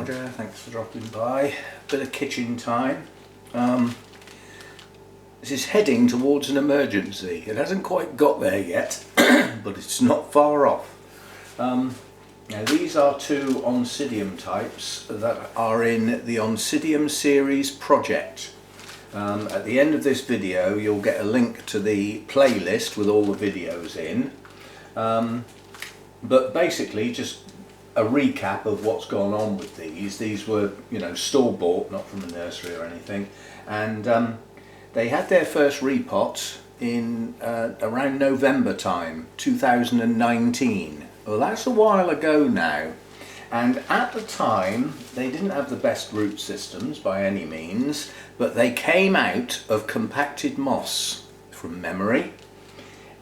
Roger, thanks for dropping by. Bit of kitchen time. This is heading towards an emergency. It hasn't quite got there yet, but it's not far off. Now these are two Oncidium types that are in the Oncidium series project. At the end of this video you'll get a link to the playlist with all the videos in. But basically just a recap of what's gone on with these. These were, store-bought, not from a nursery or anything, and they had their first repot in around November time 2019. Well, that's a while ago now, and at the time they didn't have the best root systems by any means, but they came out of compacted moss from memory,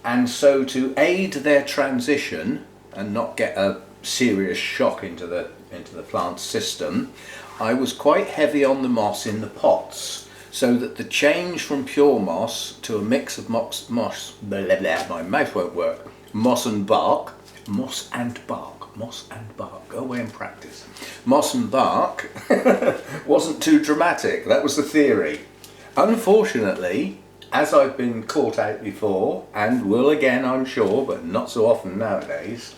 and so to aid their transition and not get a serious shock into the plant system, I was quite heavy on the moss in the pots, so that the change from pure moss to a mix of moss blah, blah, blah, my mouth won't work, moss and bark, go away and practice, moss and bark wasn't too dramatic. That was the theory. Unfortunately, as I've been caught out before, and will again I'm sure, but not so often nowadays,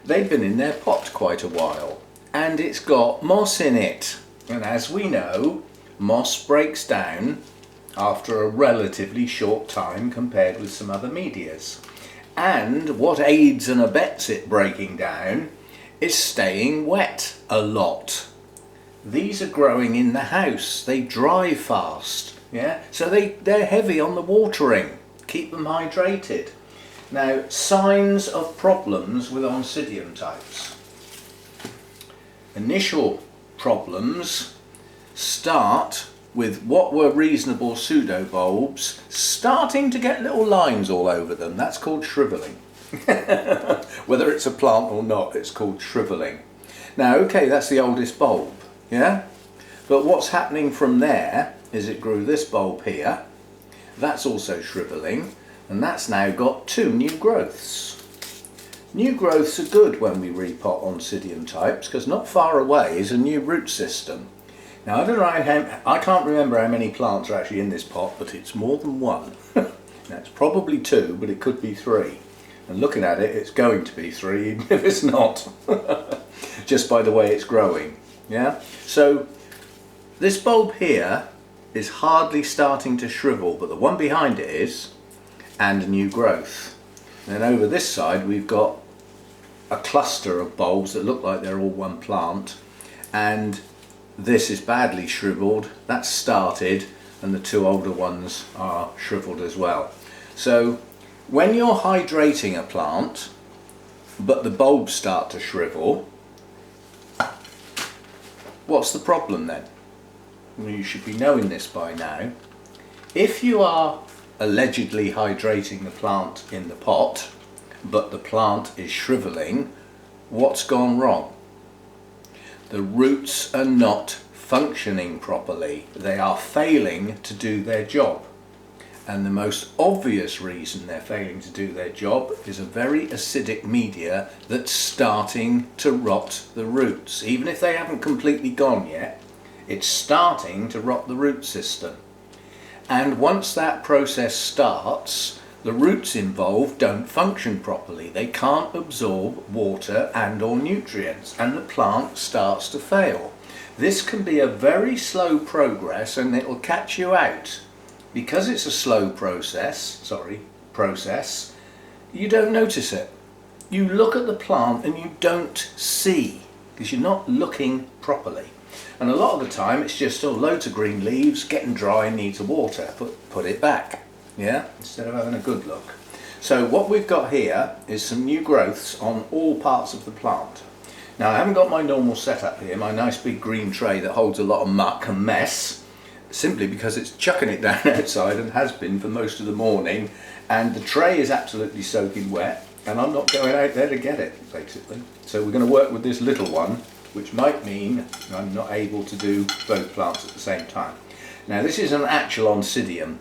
they've been in their pot quite a while, and it's got moss in it, and as we know, moss breaks down after a relatively short time compared with some other medias. And what aids and abets it breaking down is staying wet a lot. These are growing in the house, they dry fast, so they're heavy on the watering, keep them hydrated. Now, signs of problems with Oncidium types. Initial problems start with what were reasonable pseudo bulbs starting to get little lines all over them. That's called shriveling. Whether it's a plant or not, it's called shriveling. Now, okay, that's the oldest bulb, but what's happening from there is it grew this bulb here. That's also shriveling. And that's now got two new growths. New growths are good when we repot Oncidium types, because not far away is a new root system. Now I can't remember how many plants are actually in this pot, but it's more than one. Now it's probably two, but it could be three. And looking at it, it's going to be three, even if it's not. Just by the way it's growing. So this bulb here is hardly starting to shrivel, but the one behind it is, and new growth. And then over this side we've got a cluster of bulbs that look like they're all one plant, and this is badly shriveled, that's started, and the two older ones are shriveled as well. So when you're hydrating a plant but the bulbs start to shrivel, what's the problem then? Well, you should be knowing this by now. If you are allegedly hydrating the plant in the pot, but the plant is shriveling, what's gone wrong? The roots are not functioning properly. They are failing to do their job. And the most obvious reason they're failing to do their job is a very acidic media that's starting to rot the roots. Even if they haven't completely gone yet, it's starting to rot the root system. And once that process starts, the roots involved don't function properly. They can't absorb water and or nutrients, and the plant starts to fail. This can be a very slow progress, and it will catch you out. Because it's a slow process, you don't notice it. You look at the plant and you don't see, because you're not looking properly. And a lot of the time it's just loads of green leaves, getting dry, needs water, put it back, instead of having a good look. So what we've got here is some new growths on all parts of the plant. Now I haven't got my normal setup here, my nice big green tray that holds a lot of muck and mess, simply because it's chucking it down outside and has been for most of the morning, and the tray is absolutely soaking wet, and I'm not going out there to get it, basically. So we're going to work with this little one, which might mean I'm not able to do both plants at the same time. Now this is an actual Oncidium,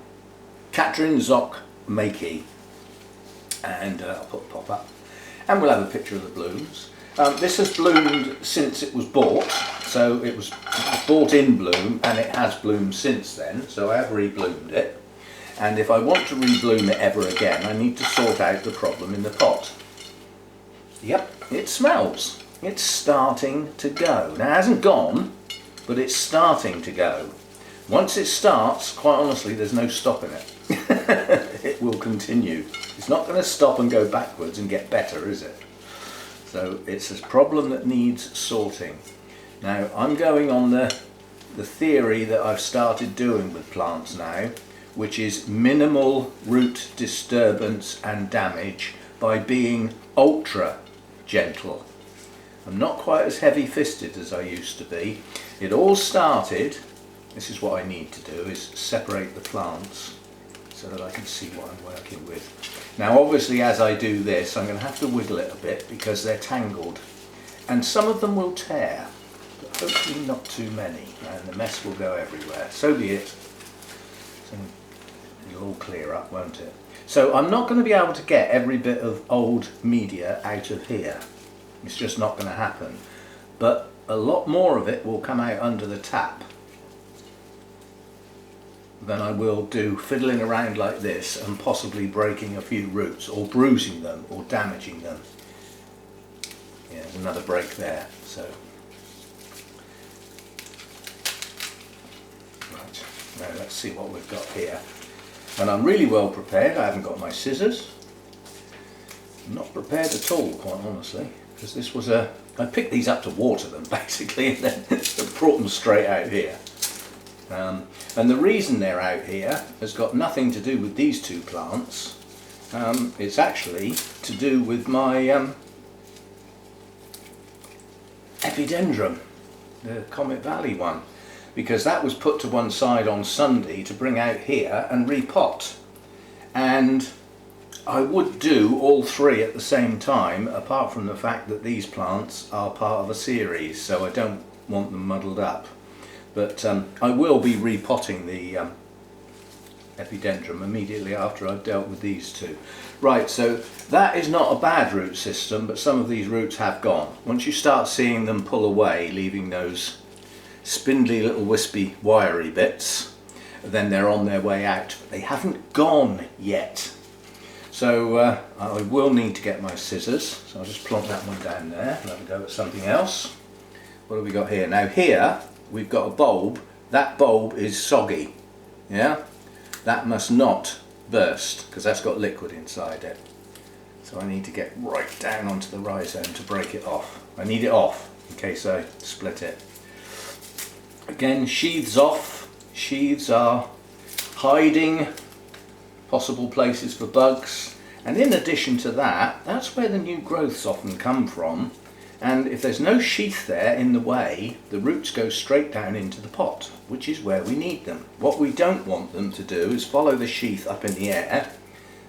Catherine Zock Makey, and I'll put a pop up, and we'll have a picture of the blooms. This has bloomed since it was bought, so it was bought in bloom and it has bloomed since then, so I have rebloomed it. And if I want to rebloom it ever again, I need to sort out the problem in the pot. Yep, it smells. It's starting to go. Now it hasn't gone, but it's starting to go. Once it starts, quite honestly, there's no stopping it. It will continue. It's not going to stop and go backwards and get better, is it? So it's a problem that needs sorting. Now I'm going on the theory that I've started doing with plants now, which is minimal root disturbance and damage by being ultra gentle. I'm not quite as heavy-fisted as I used to be. It all started, this is what I need to do, is separate the plants so that I can see what I'm working with. Now obviously as I do this I'm going to have to wiggle it a bit because they're tangled and some of them will tear, but hopefully not too many, and the mess will go everywhere. So be it. So it'll all clear up, won't it? So I'm not going to be able to get every bit of old media out of here. It's just not going to happen. But a lot more of it will come out under the tap than I will do fiddling around like this and possibly breaking a few roots or bruising them or damaging them. Yeah, there's another break there. So right, now let's see what we've got here. And I'm really well prepared. I haven't got my scissors. I'm not prepared at all, quite honestly, because this was I picked these up to water them basically and then brought them straight out here. And the reason they're out here has got nothing to do with these two plants. It's actually to do with my epidendrum, the Comet Valley one, because that was put to one side on Sunday to bring out here and repot. And I would do all three at the same time, apart from the fact that these plants are part of a series, so I don't want them muddled up. But I will be repotting the epidendrum immediately after I've dealt with these two. Right, so that is not a bad root system, but some of these roots have gone. Once you start seeing them pull away, leaving those spindly little wispy wiry bits, then they're on their way out. But they haven't gone yet. So I will need to get my scissors. So I'll just plonk that one down there and have a go at something else. What have we got here? Now here we've got a bulb. That bulb is soggy. Yeah? That must not burst because that's got liquid inside it. So I need to get right down onto the rhizome to break it off. I need it off in case I split it. Again, sheaths off. Sheaths are hiding possible places for bugs, and in addition to that, that's where the new growths often come from, and if there's no sheath there in the way, the roots go straight down into the pot, which is where we need them. What we don't want them to do is follow the sheath up in the air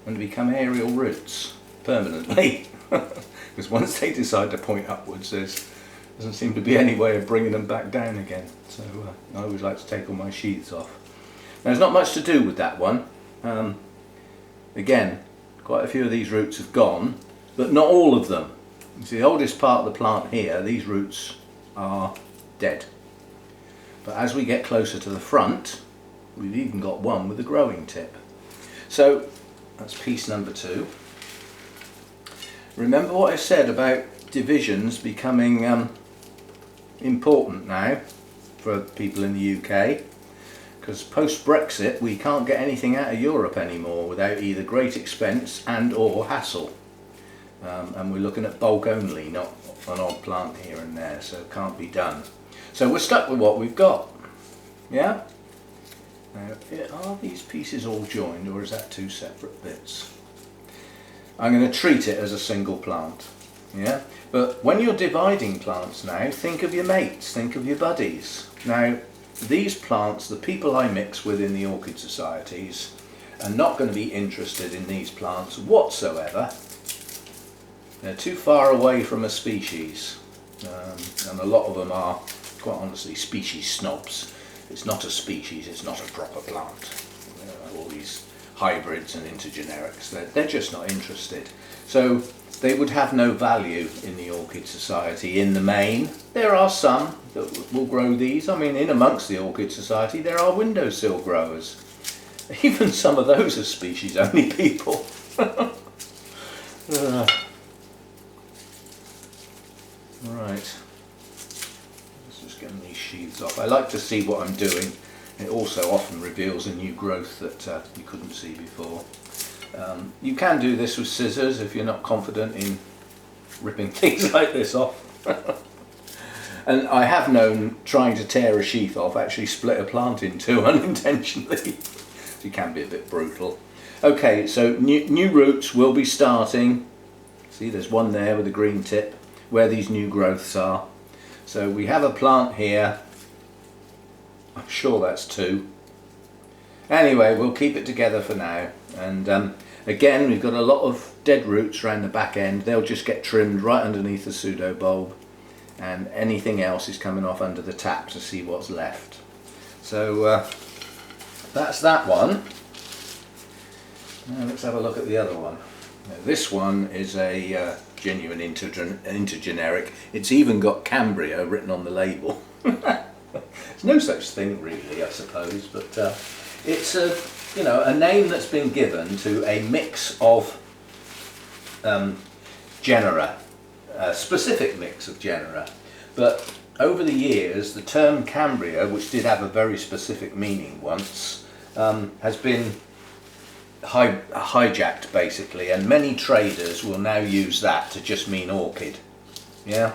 and become aerial roots permanently, because once they decide to point upwards, there doesn't seem to be any way of bringing them back down again. So I always like to take all my sheaths off. Now, there's not much to do with that one. Again, quite a few of these roots have gone, but not all of them. You see, the oldest part of the plant here, these roots are dead. But as we get closer to the front, we've even got one with a growing tip. So that's piece number 2. Remember what I said about divisions becoming important now for people in the UK? Because post-Brexit we can't get anything out of Europe anymore without either great expense and or hassle. And we're looking at bulk only, not an odd plant here and there, so it can't be done. So we're stuck with what we've got. Yeah? Now, are these pieces all joined or is that 2 separate bits? I'm going to treat it as a single plant. Yeah? But when you're dividing plants now, think of your mates, think of your buddies. Now, these plants, the people I mix with in the orchid societies, are not going to be interested in these plants whatsoever. They're too far away from a species, and a lot of them are, quite honestly, species snobs. It's not a species, it's not a proper plant. All these hybrids and intergenerics, they're just not interested. So they would have no value in the Orchid Society in the main. There are some that will grow these. I mean, in amongst the Orchid Society there are windowsill growers. Even some of those are species only people. Right, let's just get these sheaths off. I like to see what I'm doing. It also often reveals a new growth that you couldn't see before. You can do this with scissors if you're not confident in ripping things like this off. And I have known trying to tear a sheath off actually split a plant in two unintentionally. You can be a bit brutal. Okay, so new roots will be starting. See, there's one there with a green tip where these new growths are. So we have a plant here. I'm sure that's two. Anyway, we'll keep it together for now. And again, we've got a lot of dead roots around the back end. They'll just get trimmed right underneath the pseudo bulb, and anything else is coming off under the tap to see what's left. So that's that one. Now let's have a look at the other one. Now, this one is a genuine intergeneric. It's even got Cambria written on the label. There's no such thing really, I suppose, but it's a name that's been given to a mix of genera, a specific mix of genera. But over the years, the term Cambria, which did have a very specific meaning once, has been hijacked basically, and many traders will now use that to just mean orchid. Yeah,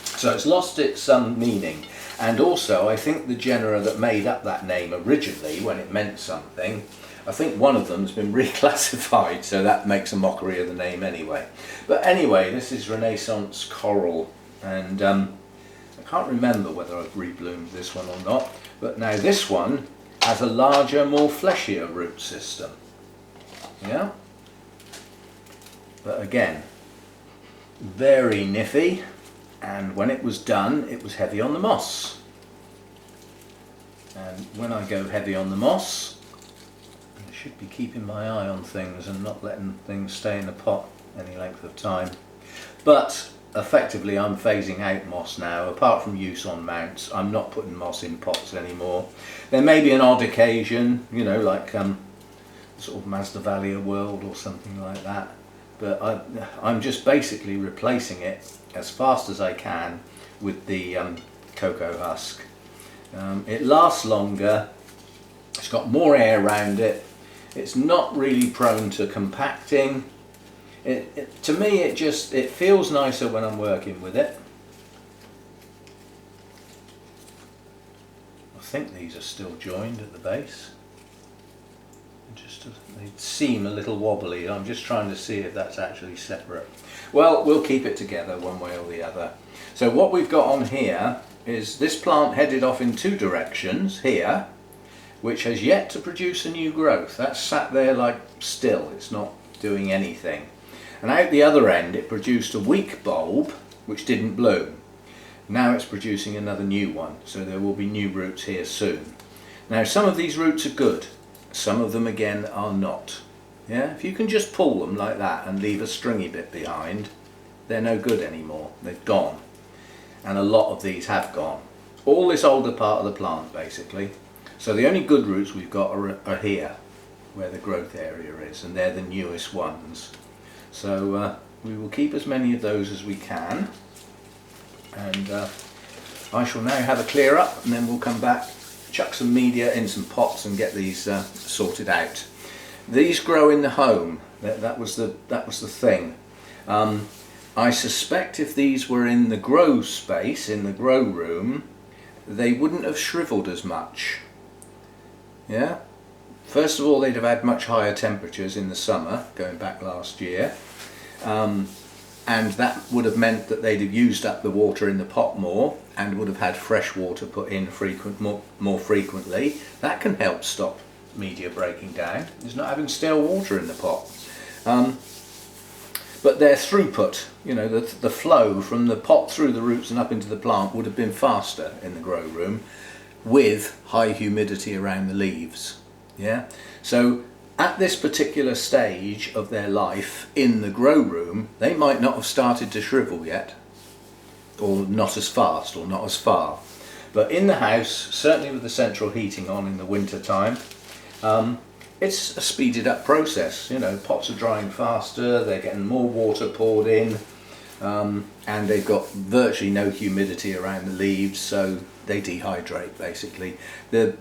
so it's lost its meaning. And also, I think the genera that made up that name originally, when it meant something, I think one of them's been reclassified, so that makes a mockery of the name anyway. But anyway, this is Renaissance Coral, and I can't remember whether I've rebloomed this one or not, but now this one has a larger, more fleshier root system. Yeah, but again, very niffy, and when it was done it was heavy on the moss, and when I go heavy on the moss, I should be keeping my eye on things and not letting things stay in the pot any length of time. But effectively I'm phasing out moss now. Apart from use on mounts, I'm not putting moss in pots anymore. There may be an odd occasion, you know, like sort of Masdevallia World or something like that, but I'm just basically replacing it as fast as I can with the cocoa husk. It lasts longer, it's got more air around it, it's not really prone to compacting. To me it feels nicer when I'm working with it. I think these are still joined at the base. They seem a little wobbly. I'm just trying to see if that's actually separate. Well, we'll keep it together one way or the other. So what we've got on here is this plant headed off in two directions here, which has yet to produce a new growth. That's sat there like still, it's not doing anything. And out the other end it produced a weak bulb which didn't bloom. Now it's producing another new one, so there will be new roots here soon. Now some of these roots are good. Some of them again are not. Yeah, if you can just pull them like that and leave a stringy bit behind, they're no good anymore. They've gone. And a lot of these have gone. All this older part of the plant basically. So the only good roots we've got are here, where the growth area is, and they're the newest ones. So we will keep as many of those as we can. And I shall now have a clear up, and then we'll come back, chuck some media in some pots and get these sorted out. These grow in the home. That was the thing. I suspect if these were in the grow space, in the grow room, they wouldn't have shriveled as much. Yeah. First of all, they'd have had much higher temperatures in the summer, going back last year, and that would have meant that they'd have used up the water in the pot more and would have had fresh water put in more frequently. That can help stop media breaking down, is not having stale water in the pot. But their throughput, you know, the flow from the pot through the roots and up into the plant would have been faster in the grow room with high humidity around the leaves. Yeah, so At this particular stage of their life in the grow room, they might not have started to shrivel yet, or not as fast, or not as far. But in the house, certainly with the central heating on in the winter time, it's a speeded up process. You know, pots are drying faster, they're getting more water poured in, and they've got virtually no humidity around the leaves, so they dehydrate basically. The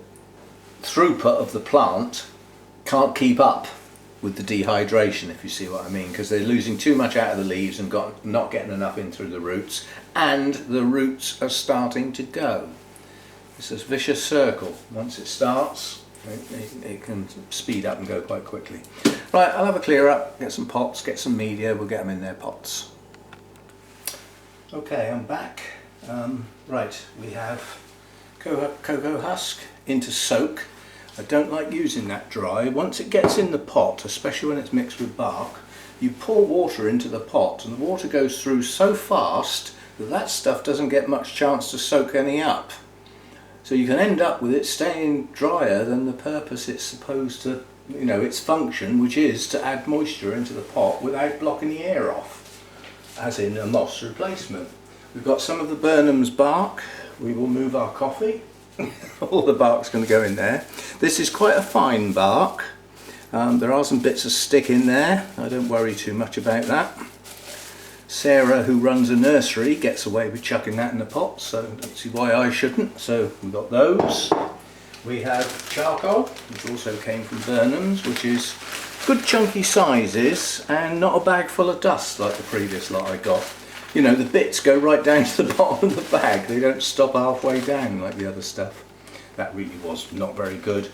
throughput of the plant can't keep up with the dehydration, if you see what I mean, because they're losing too much out of the leaves and not getting enough in through the roots, and the roots are starting to go. It's a vicious circle. Once it starts, it can speed up and go quite quickly. Right, I'll have a clear up, get some pots, get some media, we'll get them in their pots. Okay, I'm back. Right, we have cocoa husk into soak. I don't like using that dry. Once it gets in the pot, especially when it's mixed with bark, you pour water into the pot and the water goes through so fast that that stuff doesn't get much chance to soak any up. So you can end up with it staying drier than the purpose it's supposed to, you know, its function, which is to add moisture into the pot without blocking the air off, as in a moss replacement. We've got some of the Burnham's bark. We will move our coffee. All the bark's going to go in there. This is quite a fine bark. There are some bits of stick in there. I don't worry too much about that. Sarah, who runs a nursery, gets away with chucking that in the pot, so I don't see why I shouldn't. So we've got those. We have charcoal, which also came from Burnham's, which is good chunky sizes and not a bag full of dust like the previous lot I got. You know, the bits go right down to the bottom of the bag. They don't stop halfway down like the other stuff. That really was not very good.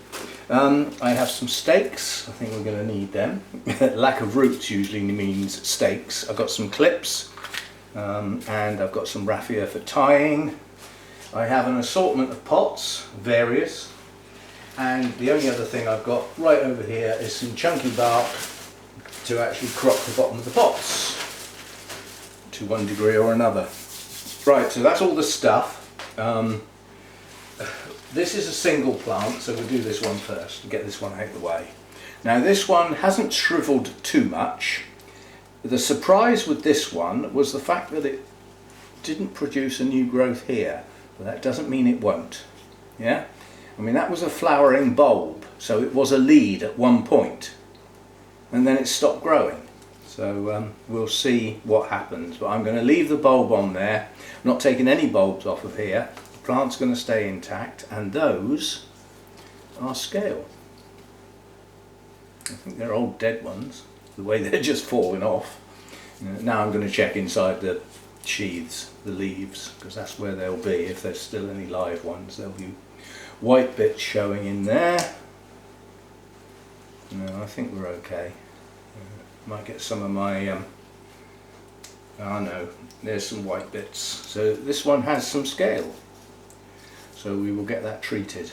I have some stakes. I think we're going to need them. Lack of roots usually means stakes. I've got some clips and I've got some raffia for tying. I have an assortment of pots, various. And the only other thing I've got right over here is some chunky bark to actually crop the bottom of the pots, to one degree or another. Right, so that's all the stuff. This is a single plant, so we'll do this one first to get this one out of the way. Now this one hasn't shriveled too much. The surprise with this one was the fact that it didn't produce a new growth here, but that doesn't mean it won't. Yeah, I mean, that was a flowering bulb, so it was a lead at one point, and then it stopped growing. So we'll see what happens, but I'm going to leave the bulb on there. I'm not taking any bulbs off of here. The plant's going to stay intact, and those are scale. I think they're old dead ones, the way they're just falling off. Now I'm going to check inside the sheaths, the leaves, because that's where they'll be. If there's still any live ones, there'll be white bits showing in there. No, I think we're okay. Might get some of my, oh no, there's some white bits. So this one has some scale. So we will get that treated.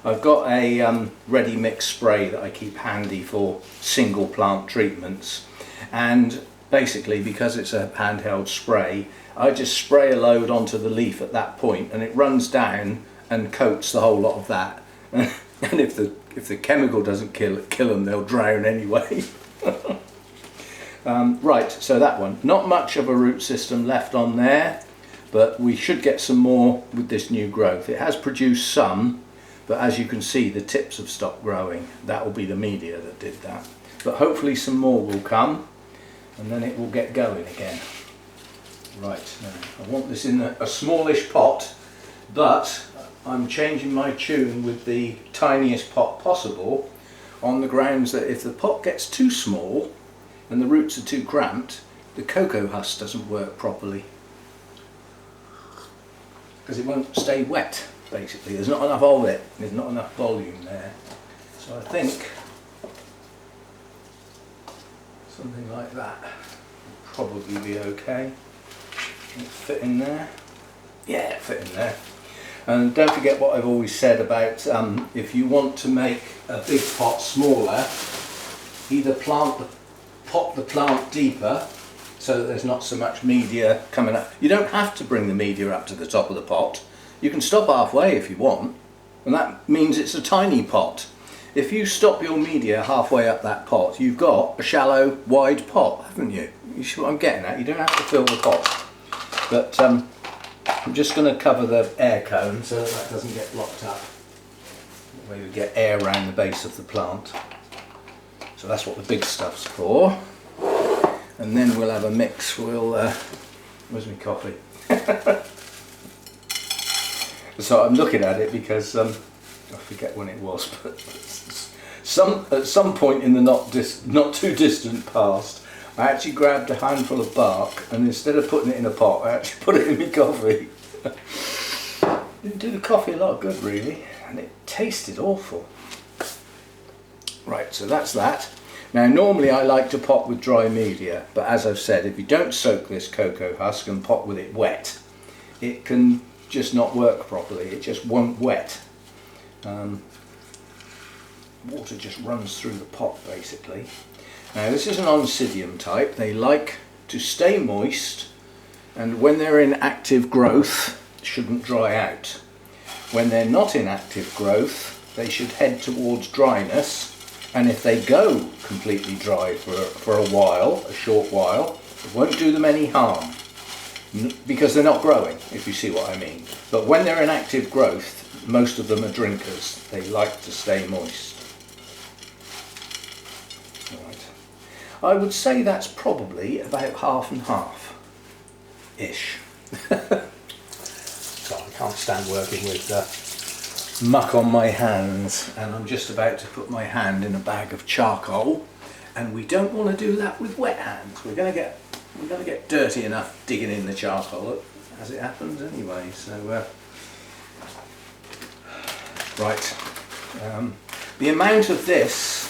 I've got a ready mix spray that I keep handy for single plant treatments. And basically, because it's a handheld spray, I just spray a load onto the leaf at that point and it runs down and coats the whole lot of that. And if the chemical doesn't kill them, they'll drown anyway. Right, so that one, not much of a root system left on there, but we should get some more with this new growth. It has produced some, but as you can see, the tips have stopped growing. That will be the media that did that, but hopefully some more will come and then it will get going again. Right, now I want this in a smallish pot, but I'm changing my tune with the tiniest pot possible, on the grounds that if the pot gets too small and the roots are too cramped, the cocoa husk doesn't work properly, because it won't stay wet. Basically, there's not enough of it, there's not enough volume there. So I think something like that will probably be okay. It'll fit in there. Yeah, fit in there. And don't forget what I've always said about if you want to make a big pot smaller, either pot the plant deeper so that there's not so much media coming up. You don't have to bring the media up to the top of the pot. You can stop halfway if you want, and that means it's a tiny pot. if you stop your media halfway up that pot, you've got a shallow, wide pot, haven't you? You see what I'm getting at? You don't have to fill the pot. But I'm just going to cover the air cone so that doesn't get blocked up. That way we get air around the base of the plant. So that's what the big stuff's for. And then we'll have a mix. Where's my coffee? So I'm looking at it because I forget when it was, but at some point in the not too distant past, I actually grabbed a handful of bark and instead of putting it in a pot, I actually put it in my coffee. Didn't do the coffee a lot of good really, and it tasted awful. Right, so that's that. Now normally I like to pot with dry media, but as I've said, if you don't soak this cocoa husk and pot with it wet, it can just not work properly. It just won't wet. Water just runs through the pot basically. Now this is an Oncidium type. They like to stay moist, and when they're in active growth shouldn't dry out. When they're not in active growth they should head towards dryness, and if they go completely dry for a while, a short while, it won't do them any harm because they're not growing, if you see what I mean. But when they're in active growth, most of them are drinkers. They like to stay moist. Right. I would say that's probably about half and half ish. So I can't stand working with muck on my hands, and I'm just about to put my hand in a bag of charcoal, and we don't want to do that with wet hands. We're going to get dirty enough digging in the charcoal as it happens anyway. So right, the amount of this,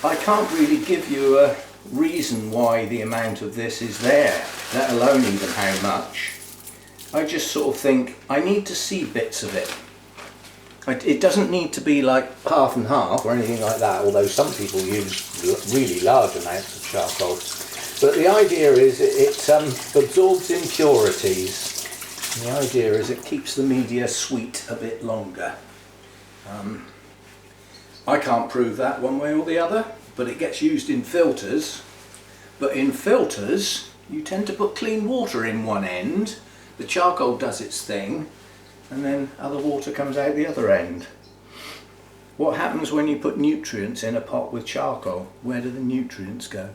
I can't really give you a reason why the amount of this is there, let alone even how much. I just sort of think I need to see bits of it. It doesn't need to be like half and half or anything like that, although some people use really large amounts of charcoal. But the idea is it absorbs impurities. And the idea is it keeps the media sweet a bit longer. I can't prove that one way or the other, but it gets used in filters. But in filters, you tend to put clean water in one end, the charcoal does its thing, and then other water comes out the other end. What happens when you put nutrients in a pot with charcoal? Where do the nutrients go?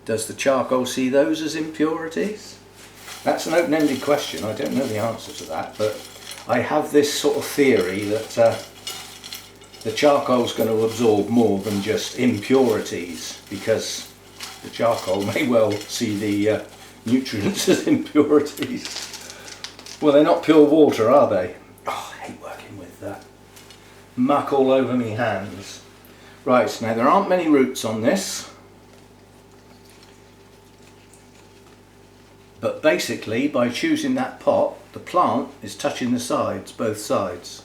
Does the charcoal see those as impurities? That's an open-ended question. I don't know the answer to that, but I have this sort of theory that the charcoal's going to absorb more than just impurities, because the charcoal may well see the nutrients as impurities. Well, they're not pure water, are they? Oh, I hate working with that. Muck all over me hands. Right, now there aren't many roots on this. But basically, by choosing that pot, the plant is touching the sides, both sides.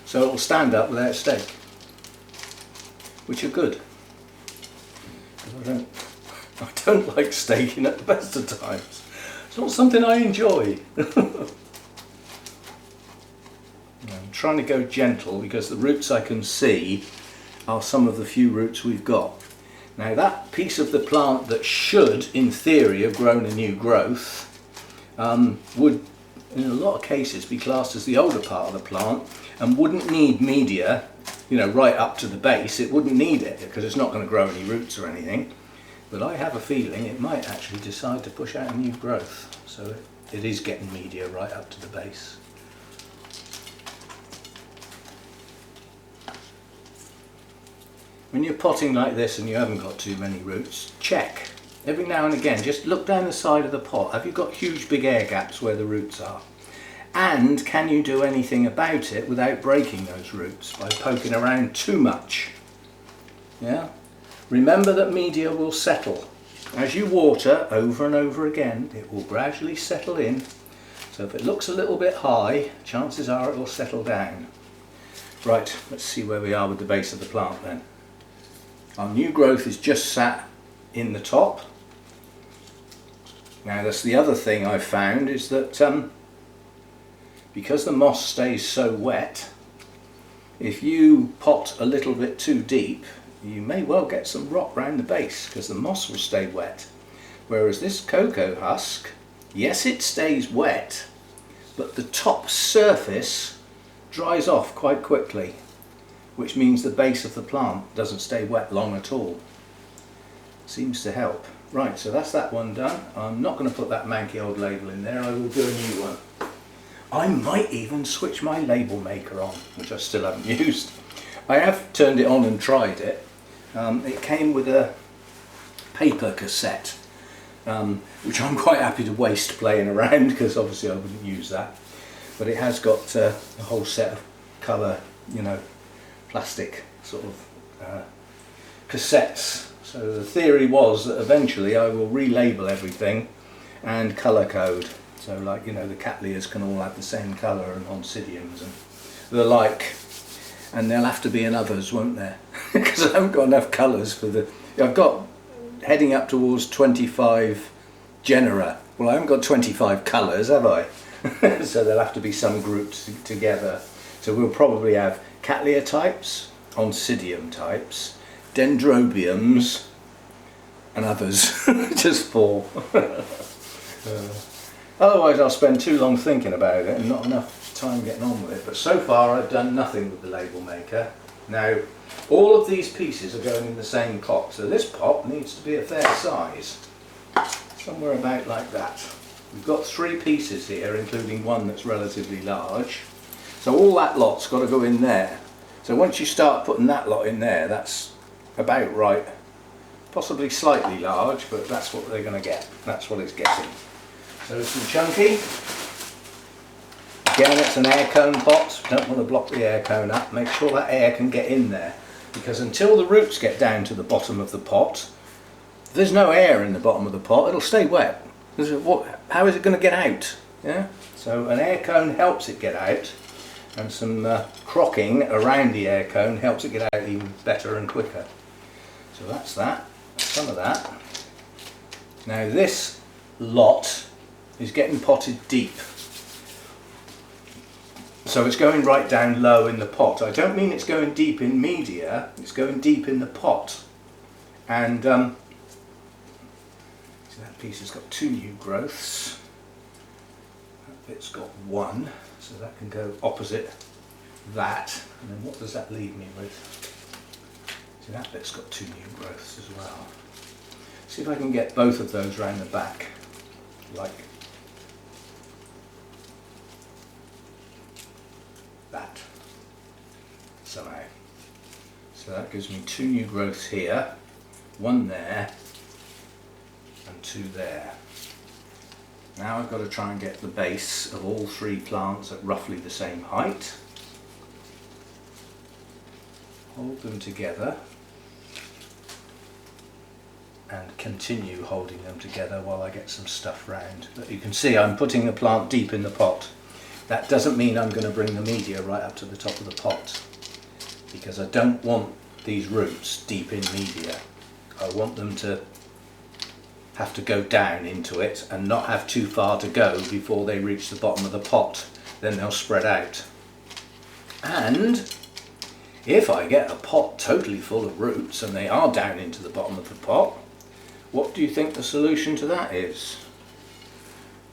So it'll stand up without stake, which are good. I don't like staking at the best of times. It's not something I enjoy. I'm trying to go gentle because the roots I can see are some of the few roots we've got. Now that piece of the plant that should, in theory, have grown a new growth would, in a lot of cases, be classed as the older part of the plant and wouldn't need media, right up to the base. It wouldn't need it because it's not going to grow any roots or anything. But I have a feeling it might actually decide to push out a new growth. So it is getting media right up to the base. When you're potting like this and you haven't got too many roots, check. Every now and again, just look down the side of the pot. Have you got huge big air gaps where the roots are? And can you do anything about it without breaking those roots by poking around too much? Yeah? Remember that media will settle. As you water over and over again, it will gradually settle in. So if it looks a little bit high, chances are it will settle down. Right, let's see where we are with the base of the plant then. Our new growth is just sat in the top. Now that's the other thing I've found is that because the moss stays so wet, if you pot a little bit too deep, you may well get some rot round the base because the moss will stay wet. Whereas this cocoa husk, yes, it stays wet, but the top surface dries off quite quickly, which means the base of the plant doesn't stay wet long at all. Seems to help. Right, so that's that one done. I'm not going to put that manky old label in there, I will do a new one. I might even switch my label maker on, which I still haven't used. I have turned it on and tried it. It came with a paper cassette, which I'm quite happy to waste playing around because obviously I wouldn't use that. But it has got a whole set of colour, you know, plastic sort of cassettes. So the theory was that eventually I will relabel everything and colour code. So like, you know, the Cattleyas can all have the same colour and Oncidiums and the like. And there'll have to be in others, won't there? Because I haven't got enough colours for the... I've got heading up towards 25 genera. Well, I haven't got 25 colours, have I? So there'll have to be some grouped together. So we'll probably have Cattleya types, Oncidium types, Dendrobiums and others. Just 4. Otherwise I'll spend too long thinking about it and not enough time getting on with it. But so far I've done nothing with the label maker. Now all of these pieces are going in the same pot, so this pot needs to be a fair size. Somewhere about like that. We've got 3 pieces here, including one that's relatively large. So all that lot's got to go in there. So once you start putting that lot in there, that's about right. Possibly slightly large, but that's what they're going to get. That's what it's getting. So some chunky. Again, it's an air cone pot. Don't want to block the air cone up. Make sure that air can get in there, because until the roots get down to the bottom of the pot, if there's no air in the bottom of the pot, it'll stay wet. How is it going to get out? Yeah. So an air cone helps it get out, and some crocking around the air cone helps it get out even better and quicker. So that's that. Some of that. Now this lot is getting potted deep. So it's going right down low in the pot. I don't mean it's going deep in media, it's going deep in the pot. And so that piece has got 2 new growths. That bit's got 1, so that can go opposite that. And then what does that leave me with? See, that bit's got 2 new growths as well. See if I can get both of those round the back, like that, somehow. So that gives me 2 new growths here, 1 there and 2 there. Now I've got to try and get the base of all 3 plants at roughly the same height. Hold them together and continue holding them together while I get some stuff round. But you can see I'm putting the plant deep in the pot. That doesn't mean I'm going to bring the media right up to the top of the pot, because I don't want these roots deep in media. I want them to have to go down into it and not have too far to go before they reach the bottom of the pot. Then they'll spread out. And if I get a pot totally full of roots and they are down into the bottom of the pot, what do you think the solution to that is?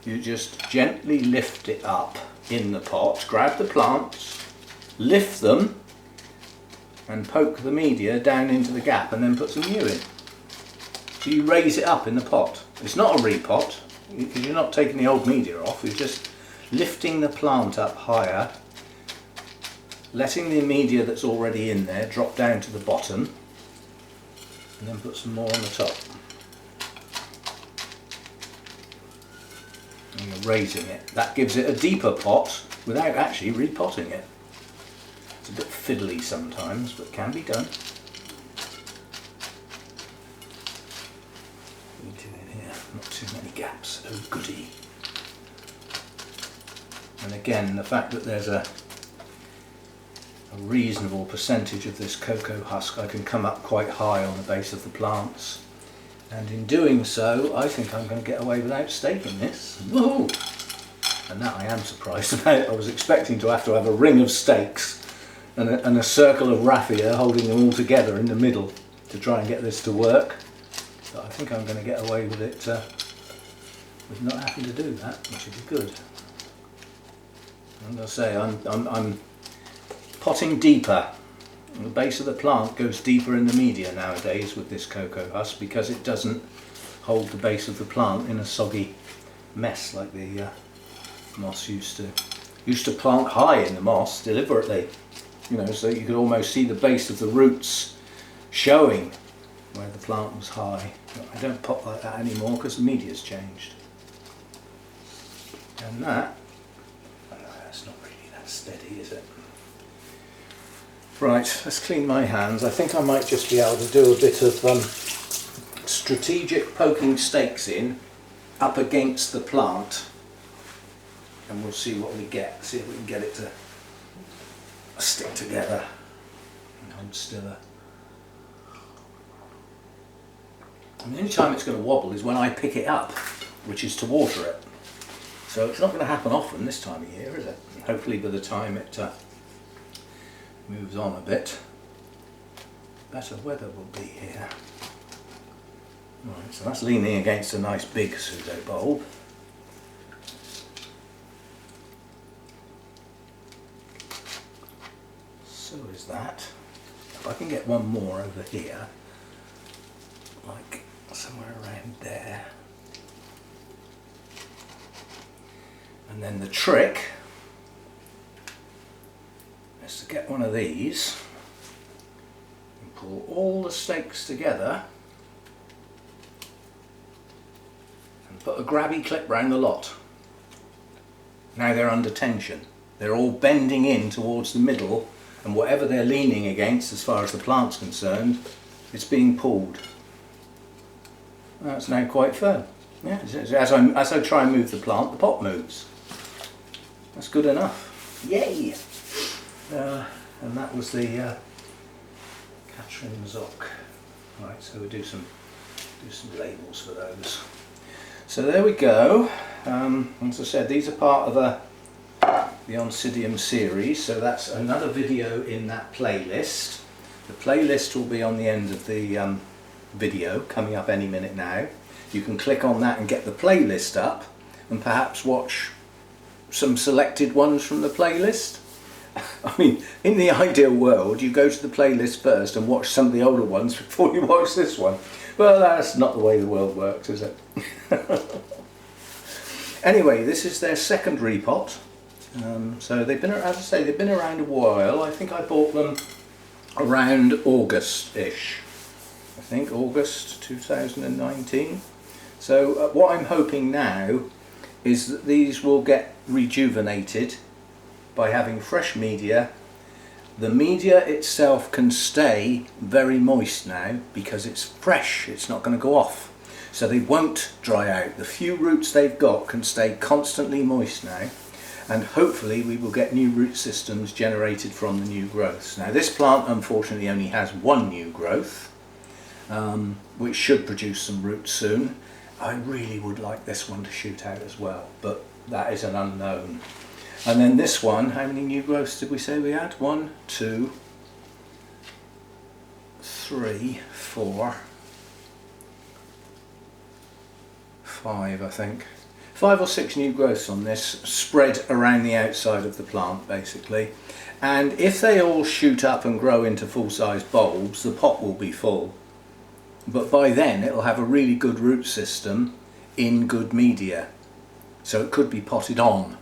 You just gently lift it up in the pot, grab the plants, lift them and poke the media down into the gap and then put some new in. So you raise it up in the pot. It's not a repot, because you're not taking the old media off, you're just lifting the plant up higher, letting the media that's already in there drop down to the bottom, and then put some more on the top. And you're raising it. That gives it a deeper pot without actually repotting it. It's a bit fiddly sometimes, but can be done. What are we doing here? Not too many gaps. Oh goody. And again, the fact that there's a reasonable percentage of this cocoa husk, I can come up quite high on the base of the plants. And in doing so, I think I'm going to get away without staking this. Whoa! And that I am surprised about. I was expecting to have a ring of stakes and a circle of raffia holding them all together in the middle to try and get this to work. But I think I'm going to get away with it with not having to do that, which would be good. I'm going to say I'm potting deeper. The base of the plant goes deeper in the media nowadays with this cocoa husk because it doesn't hold the base of the plant in a soggy mess like the moss used to. Used to plant high in the moss deliberately, you know, so you could almost see the base of the roots showing where the plant was high. But I don't pot like that anymore because the media's changed. And that, that's not really that steady, is it? Right, let's clean my hands. I think I might just be able to do a bit of strategic poking stakes in up against the plant, and we'll see what we get. See if we can get it to stick together and hold stiller. And the only time it's going to wobble is when I pick it up, which is to water it. So it's not going to happen often this time of year, is it? And hopefully by the time it moves on a bit, better weather will be here. Right, so that's leaning against a nice big pseudo bulb. So is that. If I can get one more over here, like somewhere around there. And then the trick is to get one of these and pull all the stakes together and put a grabby clip round the lot. Now they're under tension. They're all bending in towards the middle, and whatever they're leaning against as far as the plant's concerned, it's being pulled. That's now quite firm. Yeah, as I try and move the plant, the pot moves. That's good enough. Yay! And that was the Catherine Zock. Right, so we'll do some labels for those. So there we go. As I said, these are part of the Oncidium series, so that's another video in that playlist. The playlist will be on the end of the video, coming up any minute now. You can click on that and get the playlist up and perhaps watch some selected ones from the playlist. I mean, in the ideal world, you go to the playlist first and watch some of the older ones before you watch this one. Well, that's not the way the world works, is it? Anyway, this is their second repot. So they've been, as I say, they've been around a while. I think I bought them around August-ish. I think August 2019. So what I'm hoping now is that these will get rejuvenated by having fresh media. The media itself can stay very moist now because it's fresh, it's not going to go off. So they won't dry out. The few roots they've got can stay constantly moist now, and hopefully we will get new root systems generated from the new growths. Now this plant unfortunately only has one new growth, which should produce some roots soon. I really would like this one to shoot out as well, but that is an unknown. And then this one, how many new growths did we say we had? 1, 2, 3, 4, 5, I think. 5 or 6 new growths on this, spread around the outside of the plant basically. And if they all shoot up and grow into full-size bulbs, the pot will be full. But by then it'll have a really good root system in good media. So it could be potted on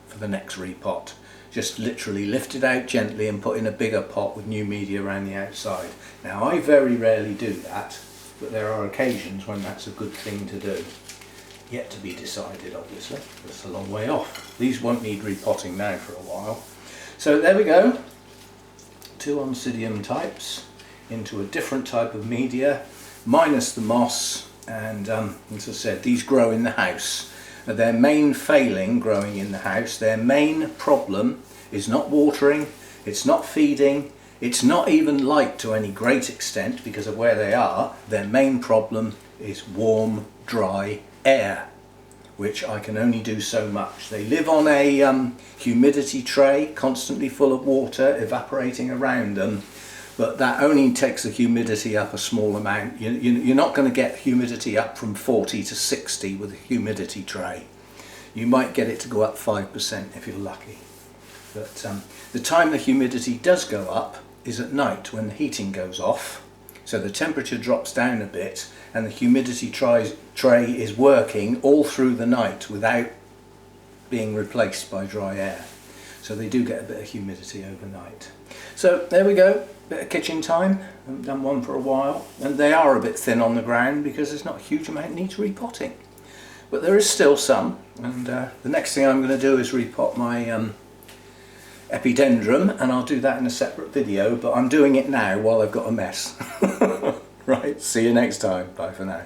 for the next repot. Just literally lift it out gently and put in a bigger pot with new media around the outside. Now I very rarely do that, but there are occasions when that's a good thing to do. Yet to be decided, obviously. It's a long way off. These won't need repotting now for a while. So there we go. 2 Oncidium types into a different type of media, minus the moss, and as I said, these grow in the house. Their main failing growing in the house, their main problem is not watering, it's not feeding, it's not even light to any great extent because of where they are. Their main problem is warm, dry air. which I can only do so much. They live on a humidity tray, constantly full of water evaporating around them, but that only takes the humidity up a small amount. You're not going to get humidity up from 40 to 60 with a humidity tray. You might get it to go up 5% if you're lucky. But the time the humidity does go up is at night when the heating goes off. So the temperature drops down a bit and the humidity tray is working all through the night without being replaced by dry air. So they do get a bit of humidity overnight. So there we go, bit of kitchen time. I haven't done one for a while, and they are a bit thin on the ground because there's not a huge amount needs repotting. But there is still some, and the next thing I'm going to do is repot my epidendrum, and I'll do that in a separate video, but I'm doing it now while I've got a mess. Right, see you next time. Bye for now.